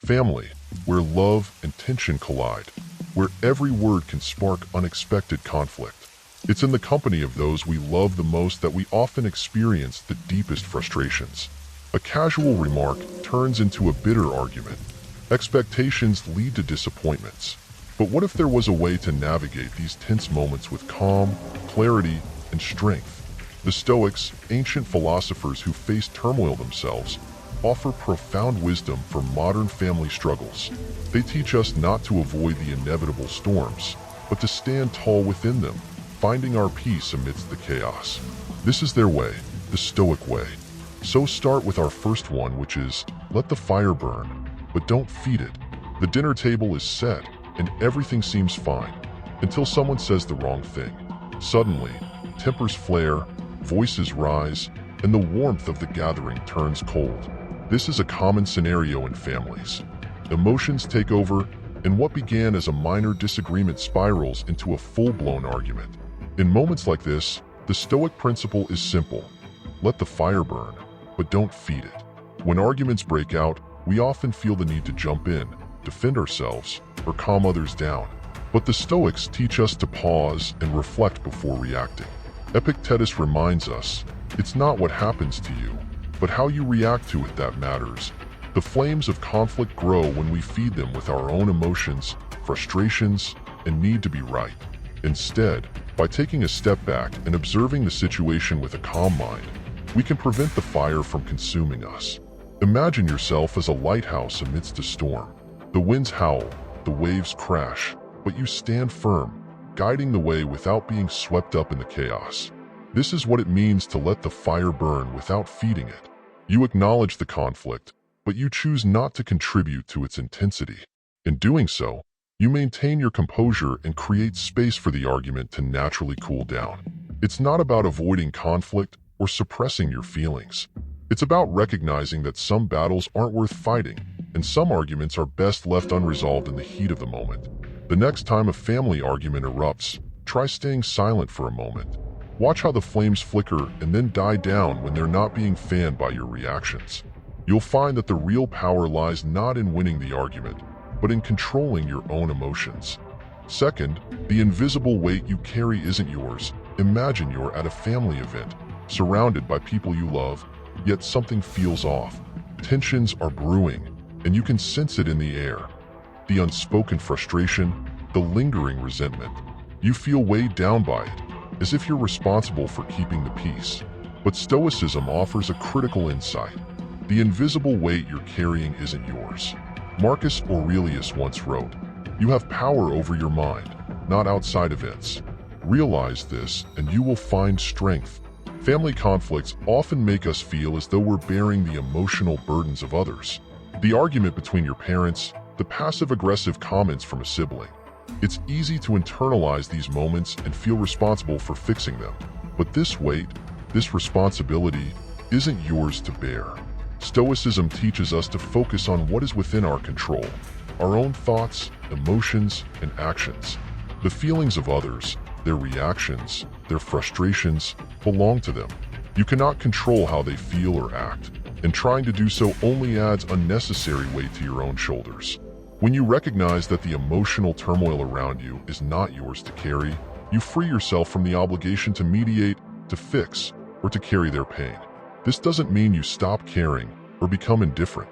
Family, where love and tension collide, where every word can spark unexpected conflict. It's in the company of those we love the most that we often experience the deepest frustrations. A casual remark turns into a bitter argument. Expectations lead to disappointments. But what if there was a way to navigate these tense moments with calm, clarity, and strength? The Stoics, ancient philosophers who faced turmoil themselves, offer profound wisdom for modern family struggles. They teach us not to avoid the inevitable storms, but to stand tall within them, finding our peace amidst the chaos. This is their way, the Stoic way. So start with our first one, which is, let the fire burn, but don't feed it. The dinner table is set, and everything seems fine, until someone says the wrong thing. Suddenly, tempers flare, voices rise, and the warmth of the gathering turns cold. This is a common scenario in families. Emotions take over, and what began as a minor disagreement spirals into a full-blown argument. In moments like this, the Stoic principle is simple. Let the fire burn, but don't feed it. When arguments break out, we often feel the need to jump in, defend ourselves, or calm others down. But the Stoics teach us to pause and reflect before reacting. Epictetus reminds us, it's not what happens to you, but how you react to it that matters. The flames of conflict grow when we feed them with our own emotions, frustrations, and need to be right. Instead, by taking a step back and observing the situation with a calm mind, we can prevent the fire from consuming us. Imagine yourself as a lighthouse amidst a storm. The winds howl, the waves crash, but you stand firm, guiding the way without being swept up in the chaos. This is what it means to let the fire burn without feeding it. You acknowledge the conflict, but you choose not to contribute to its intensity. In doing so, you maintain your composure and create space for the argument to naturally cool down. It's not about avoiding conflict or suppressing your feelings. It's about recognizing that some battles aren't worth fighting, and some arguments are best left unresolved in the heat of the moment. The next time a family argument erupts, try staying silent for a moment. Watch how the flames flicker and then die down when they're not being fanned by your reactions. You'll find that the real power lies not in winning the argument, but in controlling your own emotions. Second, the invisible weight you carry isn't yours. Imagine you're at a family event, surrounded by people you love, yet something feels off. Tensions are brewing, and you can sense it in the air. The unspoken frustration, the lingering resentment. You feel weighed down by it, as if you're responsible for keeping the peace. But Stoicism offers a critical insight. The invisible weight you're carrying isn't yours. Marcus Aurelius once wrote, "You have power over your mind, not outside events." Realize this, and you will find strength. Family conflicts often make us feel as though we're bearing the emotional burdens of others. The argument between your parents, the passive-aggressive comments from a sibling. It's easy to internalize these moments and feel responsible for fixing them. But this weight, this responsibility, isn't yours to bear. Stoicism teaches us to focus on what is within our control, our own thoughts, emotions, and actions. The feelings of others, their reactions, their frustrations, belong to them. You cannot control how they feel or act, and trying to do so only adds unnecessary weight to your own shoulders. When you recognize that the emotional turmoil around you is not yours to carry, you free yourself from the obligation to mediate, to fix, or to carry their pain. This doesn't mean you stop caring or become indifferent.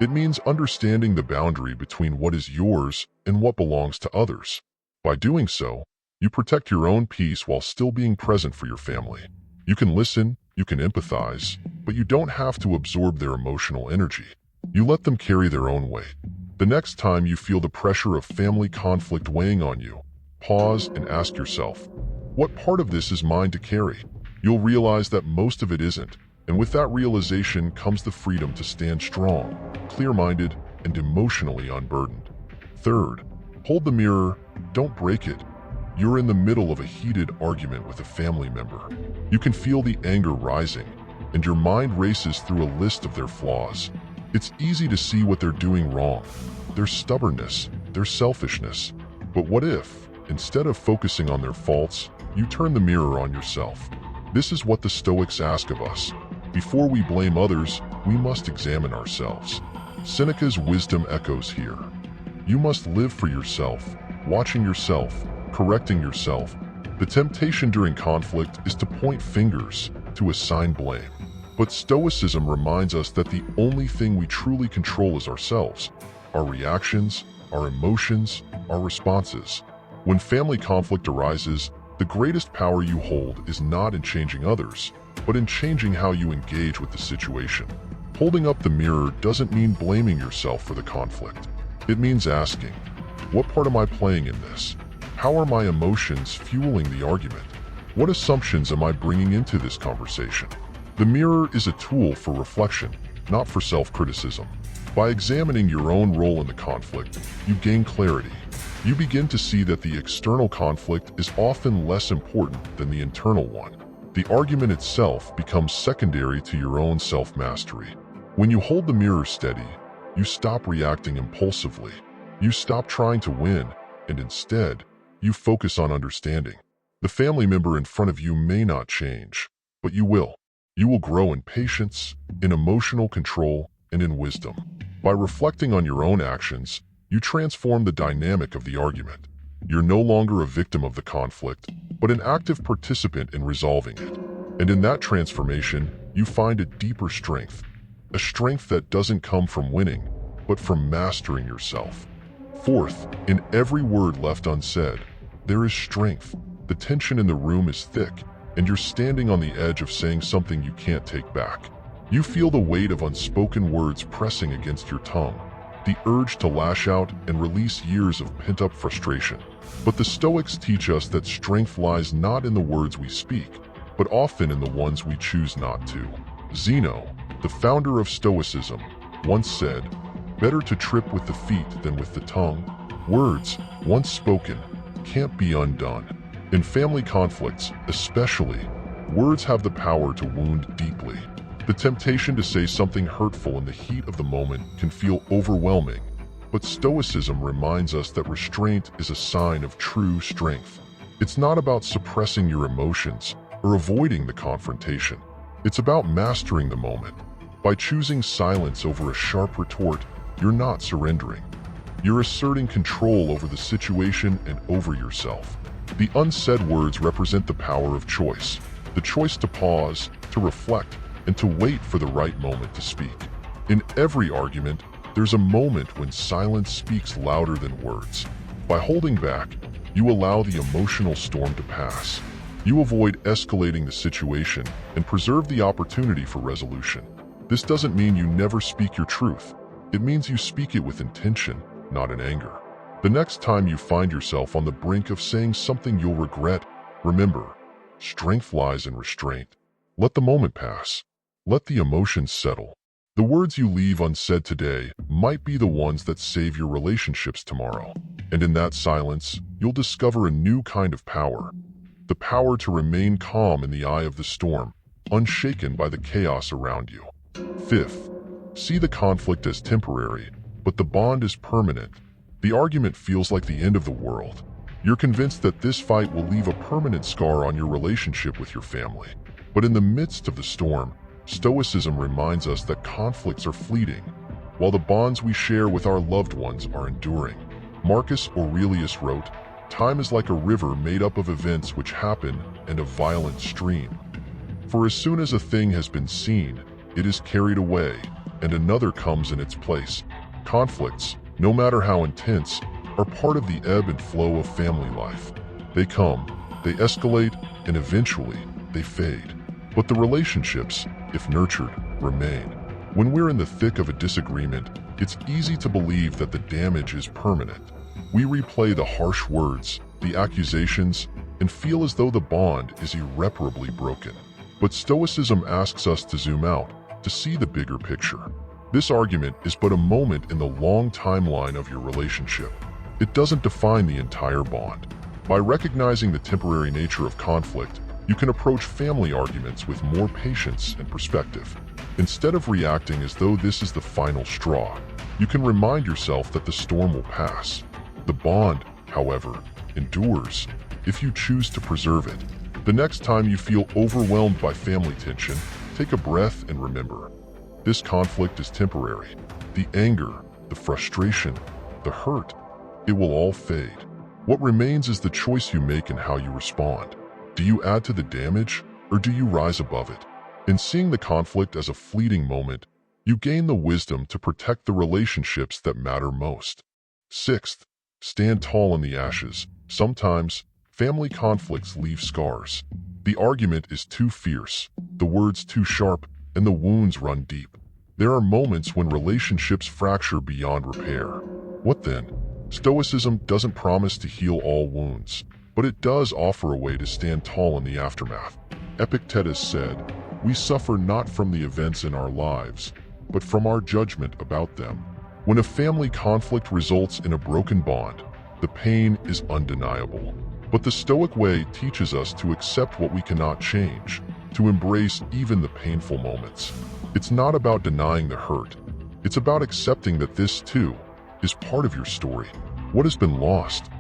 It means understanding the boundary between what is yours and what belongs to others. By doing so, you protect your own peace while still being present for your family. You can listen, you can empathize, but you don't have to absorb their emotional energy. You let them carry their own weight. The next time you feel the pressure of family conflict weighing on you, pause and ask yourself, what part of this is mine to carry? You'll realize that most of it isn't, and with that realization comes the freedom to stand strong, clear-minded, and emotionally unburdened. Third, hold the mirror, don't break it. You're in the middle of a heated argument with a family member. You can feel the anger rising, and your mind races through a list of their flaws. It's easy to see what they're doing wrong, their stubbornness, their selfishness. But what if, instead of focusing on their faults, you turn the mirror on yourself? This is what the Stoics ask of us. Before we blame others, we must examine ourselves. Seneca's wisdom echoes here. You must live for yourself, watching yourself, correcting yourself. The temptation during conflict is to point fingers, to assign blame. But Stoicism reminds us that the only thing we truly control is ourselves, our reactions, our emotions, our responses. When family conflict arises, the greatest power you hold is not in changing others, but in changing how you engage with the situation. Holding up the mirror doesn't mean blaming yourself for the conflict. It means asking, what part am I playing in this? How are my emotions fueling the argument? What assumptions am I bringing into this conversation? The mirror is a tool for reflection, not for self-criticism. By examining your own role in the conflict, you gain clarity. You begin to see that the external conflict is often less important than the internal one. The argument itself becomes secondary to your own self-mastery. When you hold the mirror steady, you stop reacting impulsively. You stop trying to win, and instead, you focus on understanding. The family member in front of you may not change, but you will. You will grow in patience, in emotional control, and in wisdom. By reflecting on your own actions, you transform the dynamic of the argument. You're no longer a victim of the conflict, but an active participant in resolving it. And in that transformation, you find a deeper strength. A strength that doesn't come from winning, but from mastering yourself. Fourth, in every word left unsaid, there is strength. The tension in the room is thick, and you're standing on the edge of saying something you can't take back. You feel the weight of unspoken words pressing against your tongue, the urge to lash out and release years of pent-up frustration. But the Stoics teach us that strength lies not in the words we speak, but often in the ones we choose not to. Zeno, the founder of Stoicism, once said, "Better to trip with the feet than with the tongue." Words, once spoken, can't be undone. In family conflicts, especially, words have the power to wound deeply. The temptation to say something hurtful in the heat of the moment can feel overwhelming, but Stoicism reminds us that restraint is a sign of true strength. It's not about suppressing your emotions or avoiding the confrontation. It's about mastering the moment. By choosing silence over a sharp retort, you're not surrendering. You're asserting control over the situation and over yourself. The unsaid words represent the power of choice, the choice to pause, to reflect, and to wait for the right moment to speak. In every argument, there's a moment when silence speaks louder than words. By holding back, you allow the emotional storm to pass. You avoid escalating the situation and preserve the opportunity for resolution. This doesn't mean you never speak your truth. It means you speak it with intention, not in anger. The next time you find yourself on the brink of saying something you'll regret, remember, strength lies in restraint. Let the moment pass. Let the emotions settle. The words you leave unsaid today might be the ones that save your relationships tomorrow. And in that silence, you'll discover a new kind of power. The power to remain calm in the eye of the storm, unshaken by the chaos around you. Fifth, see the conflict as temporary, but the bond is permanent. The argument feels like the end of the world. You're convinced that this fight will leave a permanent scar on your relationship with your family. But in the midst of the storm, Stoicism reminds us that conflicts are fleeting, while the bonds we share with our loved ones are enduring. Marcus Aurelius wrote, "Time is like a river made up of events which happen and a violent stream. For as soon as a thing has been seen, it is carried away, and another comes in its place." Conflicts, no matter how intense, are part of the ebb and flow of family life. They come, they escalate, and eventually they fade. But the relationships, if nurtured, remain. When we're in the thick of a disagreement, it's easy to believe that the damage is permanent. We replay the harsh words, the accusations, and feel as though the bond is irreparably broken. But Stoicism asks us to zoom out, to see the bigger picture. This argument is but a moment in the long timeline of your relationship. It doesn't define the entire bond. By recognizing the temporary nature of conflict, you can approach family arguments with more patience and perspective. Instead of reacting as though this is the final straw, you can remind yourself that the storm will pass. The bond, however, endures if you choose to preserve it. The next time you feel overwhelmed by family tension, take a breath and remember, this conflict is temporary. The anger, the frustration, the hurt, it will all fade. What remains is the choice you make and how you respond. Do you add to the damage, or do you rise above it? In seeing the conflict as a fleeting moment, you gain the wisdom to protect the relationships that matter most. Sixth, stand tall in the ashes. Sometimes, family conflicts leave scars. The argument is too fierce, the words too sharp, and the wounds run deep. There are moments when relationships fracture beyond repair. What then? Stoicism doesn't promise to heal all wounds, but it does offer a way to stand tall in the aftermath. Epictetus said, "We suffer not from the events in our lives, but from our judgment about them." When a family conflict results in a broken bond, the pain is undeniable. But the Stoic way teaches us to accept what we cannot change, to embrace even the painful moments. It's not about denying the hurt. It's about accepting that this, too, is part of your story. What has been lost,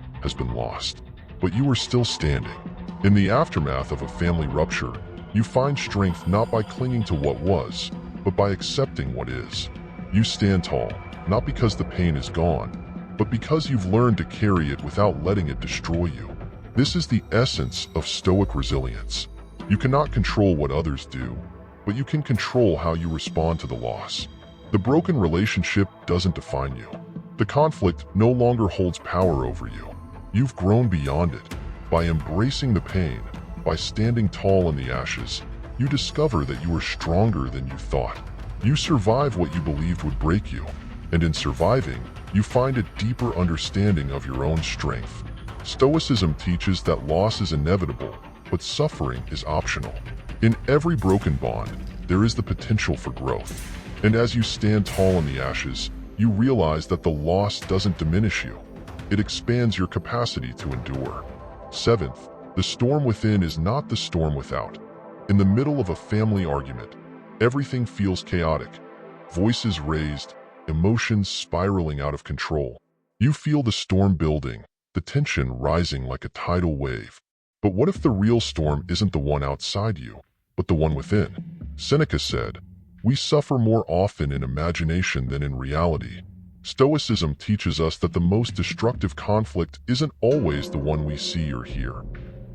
but you are still standing. In the aftermath of a family rupture, you find strength not by clinging to what was, but by accepting what is. You stand tall, not because the pain is gone, but because you've learned to carry it without letting it destroy you. This is the essence of Stoic resilience. You cannot control what others do, but you can control how you respond to the loss. The broken relationship doesn't define you. The conflict no longer holds power over you. You've grown beyond it. By embracing the pain, by standing tall in the ashes, you discover that you are stronger than you thought. You survive what you believed would break you, and in surviving, you find a deeper understanding of your own strength. Stoicism teaches that loss is inevitable, but suffering is optional. In every broken bond, there is the potential for growth. And as you stand tall in the ashes, you realize that the loss doesn't diminish you. It expands your capacity to endure. Seventh, the storm within is not the storm without. In the middle of a family argument, everything feels chaotic. Voices raised, emotions spiraling out of control. You feel the storm building, the tension rising like a tidal wave. But what if the real storm isn't the one outside you, but the one within? Seneca said, "We suffer more often in imagination than in reality." Stoicism teaches us that the most destructive conflict isn't always the one we see or hear.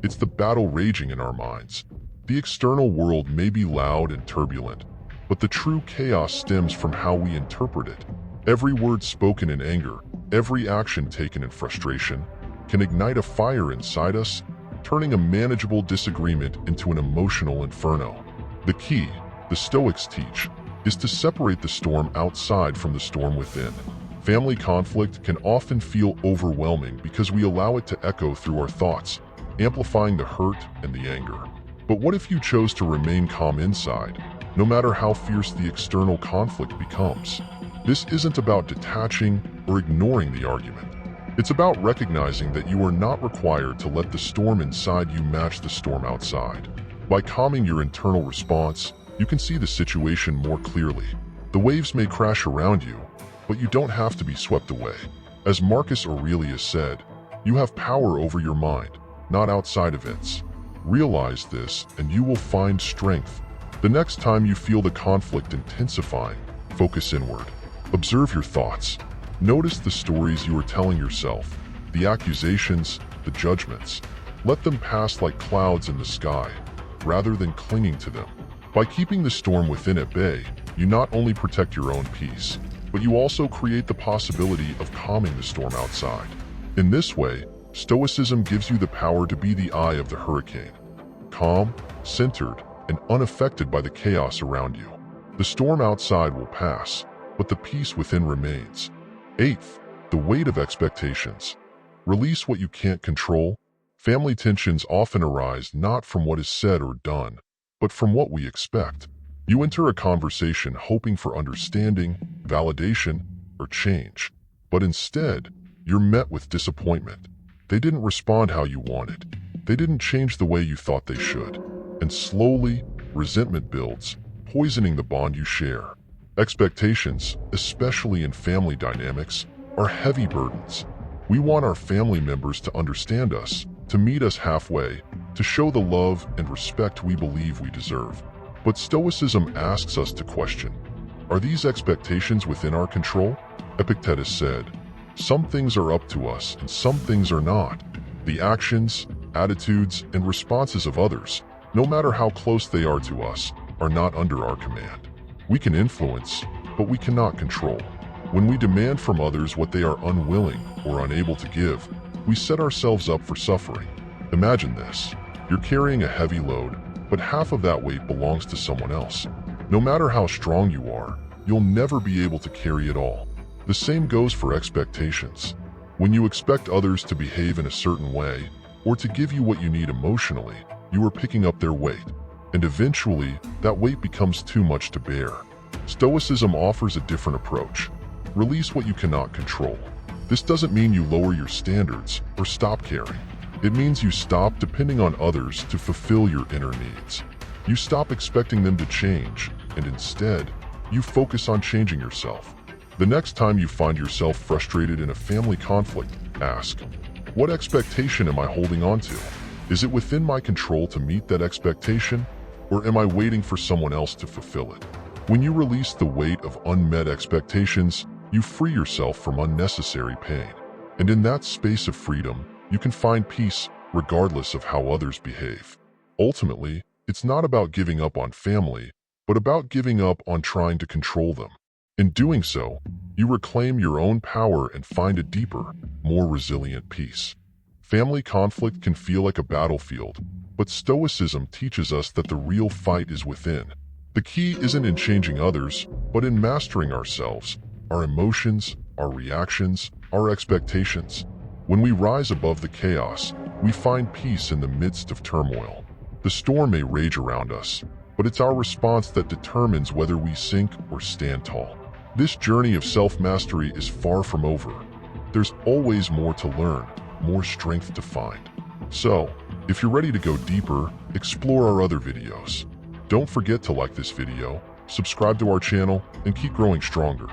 It's the battle raging in our minds. The external world may be loud and turbulent, but the true chaos stems from how we interpret it. Every word spoken in anger, every action taken in frustration, can ignite a fire inside us, turning a manageable disagreement into an emotional inferno. The key, the Stoics teach, is to separate the storm outside from the storm within. Family conflict can often feel overwhelming because we allow it to echo through our thoughts, amplifying the hurt and the anger. But what if you chose to remain calm inside, no matter how fierce the external conflict becomes? This isn't about detaching or ignoring the argument. It's about recognizing that you are not required to let the storm inside you match the storm outside. By calming your internal response, you can see the situation more clearly. The waves may crash around you, but you don't have to be swept away. As Marcus Aurelius said, you have power over your mind, not outside events. Realize this, and you will find strength. The next time you feel the conflict intensifying, focus inward. Observe your thoughts. Notice the stories you are telling yourself, the accusations, the judgments. Let them pass like clouds in the sky, rather than clinging to them. By keeping the storm within at bay, you not only protect your own peace, but you also create the possibility of calming the storm outside. In this way, Stoicism gives you the power to be the eye of the hurricane, calm, centered, and unaffected by the chaos around you. The storm outside will pass, but the peace within remains. Eighth, the weight of expectations. Release what you can't control. Family tensions often arise not from what is said or done, but from what we expect. You enter a conversation hoping for understanding, validation, or change, but instead, you're met with disappointment. They didn't respond how you wanted. They didn't change the way you thought they should. And slowly, resentment builds, poisoning the bond you share. Expectations, especially in family dynamics, are heavy burdens. We want our family members to understand us, to meet us halfway, to show the love and respect we believe we deserve. But Stoicism asks us to question, Are these expectations within our control? Epictetus said, "Some things are up to us and some things are not." The actions, attitudes, and responses of others, no matter how close they are to us, are not under our command. We can influence, but we cannot control. When we demand from others what they are unwilling or unable to give, we set ourselves up for suffering. Imagine this. You're carrying a heavy load, but half of that weight belongs to someone else. No matter how strong you are, you'll never be able to carry it all. The same goes for expectations. When you expect others to behave in a certain way, or to give you what you need emotionally, you are picking up their weight, and eventually, that weight becomes too much to bear. Stoicism offers a different approach. Release what you cannot control. This doesn't mean you lower your standards or stop caring. It means you stop depending on others to fulfill your inner needs. You stop expecting them to change, and instead, you focus on changing yourself. The next time you find yourself frustrated in a family conflict, ask, what expectation am I holding on to? Is it within my control to meet that expectation, or am I waiting for someone else to fulfill it? When you release the weight of unmet expectations, you free yourself from unnecessary pain. And in that space of freedom, you can find peace regardless of how others behave. Ultimately, it's not about giving up on family, but about giving up on trying to control them. In doing so, you reclaim your own power and find a deeper, more resilient peace. Family conflict can feel like a battlefield, but Stoicism teaches us that the real fight is within. The key isn't in changing others, but in mastering ourselves, our emotions, our reactions, our expectations. When we rise above the chaos, we find peace in the midst of turmoil. The storm may rage around us, but it's our response that determines whether we sink or stand tall. This journey of self-mastery is far from over. There's always more to learn, more strength to find. So, if you're ready to go deeper, explore our other videos. Don't forget to like this video, subscribe to our channel, and keep growing stronger.